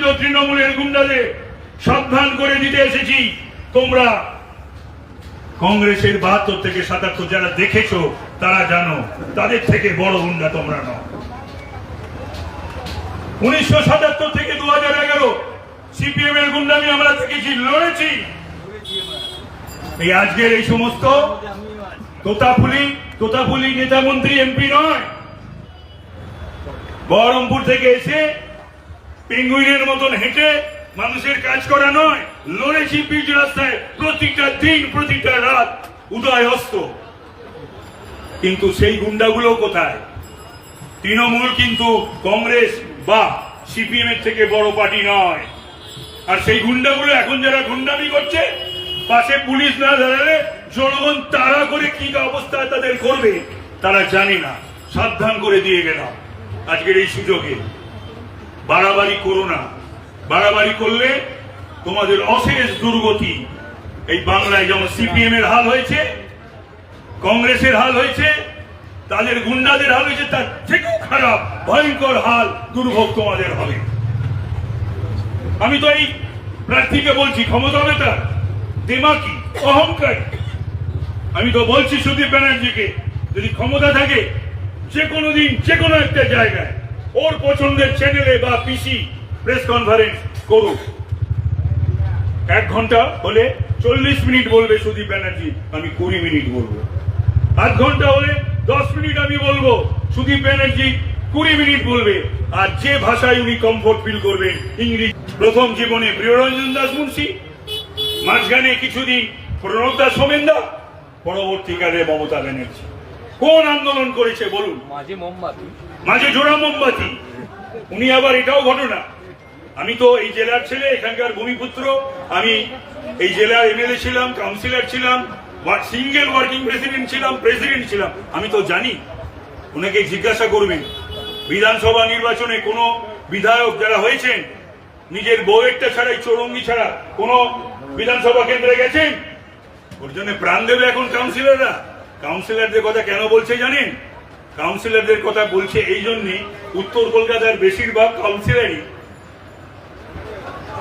নির্বাচিত তৃণমূলের গুন্ডাদের সাবধান করে দিতে এসেছি। তোমরা কংগ্রেসের ৭২ থেকে ৭৭ যারা দেখেছো তারা জানো, তাদের থেকে বড় গুন্ডা তোমরা নও। ১৯৭৭ থেকে ২০১১ সিপিএম এর গুন্ডামি আমরা দেখেছি, লড়েছি। এই আজকের এই সমস্ত তোতাপুলি নেতা মন্ত্রী এমপি নয়, বহরমপুর থেকে এসে পেঙ্গুইনের মতন হেঁটে মানুষের কাজ করা নয়, লড়েছি পিচ রাস্তায় প্রতিটা দিন প্রতিটা রাত উদয় অস্ত। কিন্তু সেই গুন্ডাগুলো কোথায়? তৃণমূল কিন্তু কংগ্রেস বা সিপিএম এর থেকে বড় পার্টি নয়। আর সেই গুন্ডাগুলো এখন যারা গুন্ডামি করছে, পাশে পুলিশ না দাঁড়ালে জনগণ তাড়া করে কি অবস্থায় তাদের করবে তারা জানে না। সাবধান করে দিয়ে গেলাম আজকের এই সুযোগে। বাড়াবাড়ি করো না, বাড়াবাড়ি করলে তোমাদের অশেষ দুর্গতি। এই বাংলায় যেমন সিপিএম এর হাল হয়েছে, কংগ্রেসের হাল হয়েছে, তাদের গুন্ডাদের হাল হয়েছে, তার থেকেও খারাপ ভয়ঙ্কর হাল দুর্ভোগ তোমাদের হবে। আমি তো এই প্রার্থীকে বলছি, ক্ষমতা হবে তার দেমাকি অহংকারী। আমি তো বলছি সুদীপ ব্যানার্জিকে, যদি ক্ষমতা থাকে যে কোনো দিন যে কোনো একটা জায়গায় ওর পছন্দের চ্যানেলে বা পিসি প্রেস কনফারেন্স করুক। 1 ঘন্টা হলে 40 মিনিট বলবে সুদীপ ব্যানার্জি, আমি 20 মিনিট বলবো। 8 ঘন্টা হলে 10 মিনিট আমি বলবো, সুদীপ ব্যানার্জি 20 মিনিট বলবে। আর যে ভাষায় উনি কমফোর্ট ফিল করবেন, ইংরেজি। প্রথম জীবনে প্রিয়রঞ্জন দাস মুন্সি, মাঝখানে কিছুদিন প্রণব দাস সোমেন্দা, পরবর্তীকালে মমতা ব্যানার্জি। কোন আন্দোলন করেছে বলুন? মাঝে জোড়া মোমবাতি। উনি আবার এটাও ঘটনা, আমি তো এই জেলার ছেলে, এখানকার ভূমিপুত্র। আমি এই জেলার এমএলএ ছিলাম, কাউন্সিলর ছিলাম, সিঙ্গেল ওয়ার্কিং প্রেসিডেন্ট ছিলাম। আমি তো জানি। ওনাকে জিজ্ঞাসা করবেন, বিধানসভা নির্বাচনে কোন বিধায়ক যারা হয়েছেন নিজের বউয়েরটা ছাড়াই, চৌরঙ্গি ছাড়া কোন বিধানসভা কেন্দ্রে গেছেন? ওর জন্য প্রাণ দেবে এখন কাউন্সিলররা। কাউন্সিলরদের কথা কেন বলছে জানেন? কাউন্সিলরদের কথা বলছে এই জন্যে, উত্তর কলকাতার বেশিরভাগ কাউন্সিলরই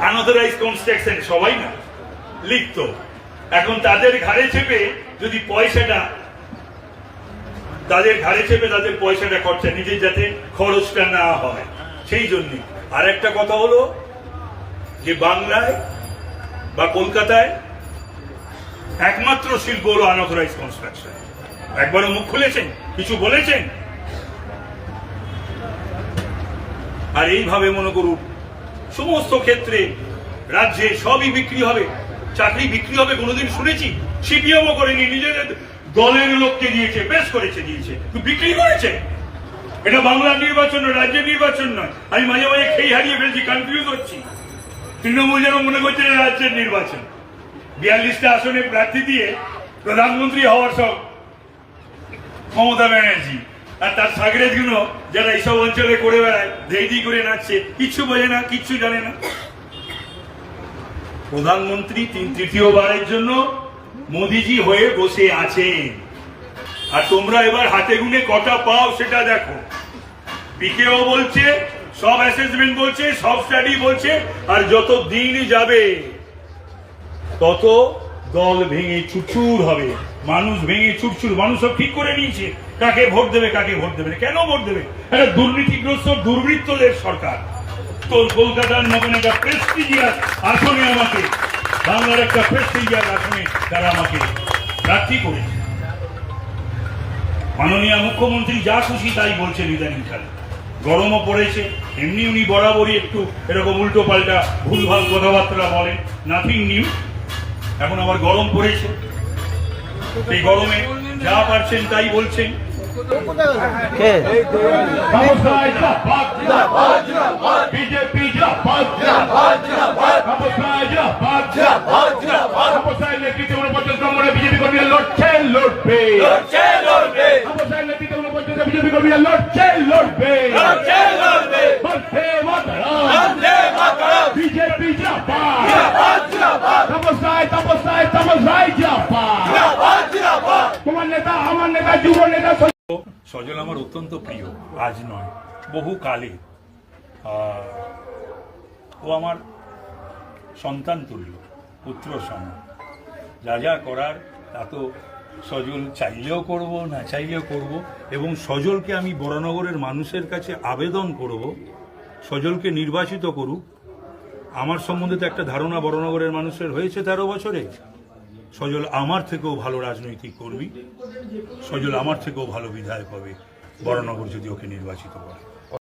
আনঅথরাইজড কনস্ট্রাকশন, সবাই না লিখত। এখন তাদের ঘাড়ে চেপে যদি পয়সাটা, তাদের পয়সাটা খরচা, নিজের যাতে খরচটা না হয় সেই জন্য। আর একটা কথা হলো যে বাংলায় বা কলকাতায় একমাত্র শিল্প হলো আনঅথরাইজড কনস্ট্রাকশন। একবারও মুখ খুলেছেন, কিছু বলেছেন? আর এইভাবে মনে করুন সমস্ত ক্ষেত্রে রাজ্যে সবই বিক্রি হবে, চাকরি বিক্রি হবে। কোনোদিন শুনেছি? সিপিএমও করেনি, নিজেদের দলের লোককে দিয়েছে, বেশ করেছে, দিয়েছে, বিক্রি করেছে। এটা বাংলার নির্বাচন, রাজ্যের নির্বাচন নয়। আমি মাঝে মাঝে খেয়ে হারিয়ে ফেলছি, কনফিউজ হচ্ছি। তৃণমূল যেন মনে করছে রাজ্যের নির্বাচন। 42টা আসনে প্রার্থী দিয়ে প্রধানমন্ত্রী হওয়ার সব মমতা ব্যানার্জি, আর তার সাগরেজ গুলো যারা এইসব অঞ্চলে করে বেড়ায়, ধেইদি করে নাচছে, কিচ্ছু বোঝে না, কিচ্ছু জানে না। প্রধানমন্ত্রী 3য়-বারের জন্য মোদিজি হয়ে বসে আছেন। আর তোমরা এবার হাতে গুনে কটা পাও সেটা দেখো। পিকেও বলছে, সব অ্যাসেসমেন্ট বলছে, সব স্টাডি বলছে। আর যত দিন যাবে তত দল ভেঙে চুরচুর হবে, মানুষ ভেঙে চুরচুর। মানুষ সব ঠিক করে নিয়েছে কাকে ভোট দেবে, কাকে ভোট দেবে। কেন ভোট দেবে? একটা দুর্নীতিগ্রস্ত দুর্বৃত্তদের সরকার। তো কলকাতার মতন একটা প্রেস্টিজিয়াস আসনে, আমাকে বাংলার একটা প্রেস্টিজিয়াস আসনে তারা আমাকে প্রার্থী করেছে। মাননীয় মুখ্যমন্ত্রী যা খুশি তাই বলছেন ইদানিং কালে। গরমও পড়েছে, এমনি উনি বরাবরই একটু এরকম উল্টো পাল্টা ভুলভাল কথাবার্তা বলেন, নাথিং নিউ। এখন আবার গরম পড়েছে, এই গরমে যা পারছেন তাই বলছেন। বিজেপি কর্মীরা লড়ছে, লড়বে। বিজেপি কর্মীরা লড়ছে, লড়বে। বিজেপি তোমার নেতা, আমার নেতা, যুব নেতা। সজল আমার অত্যন্ত প্রিয়, আজ নয়, বহু কালে। ও আমার সন্তান তুল্য, পুত্র সম। যা যা করার তা তো সজল চাইলেও করব, না চাইলেও করব। এবং সজলকে আমি বরানগরের মানুষের কাছে আবেদন করব, সজলকে নির্বাচিত করুক। আমার সম্বন্ধে তো একটা ধারণা বরানগরের মানুষের হয়েছে 13 বছরে। সজল আমার থেকেও ভালো রাজনৈতিক কর্মী, সজল আমার থেকেও ভালো বিধায়ক হবে বরানগর যদি ওকে নির্বাচিত করে।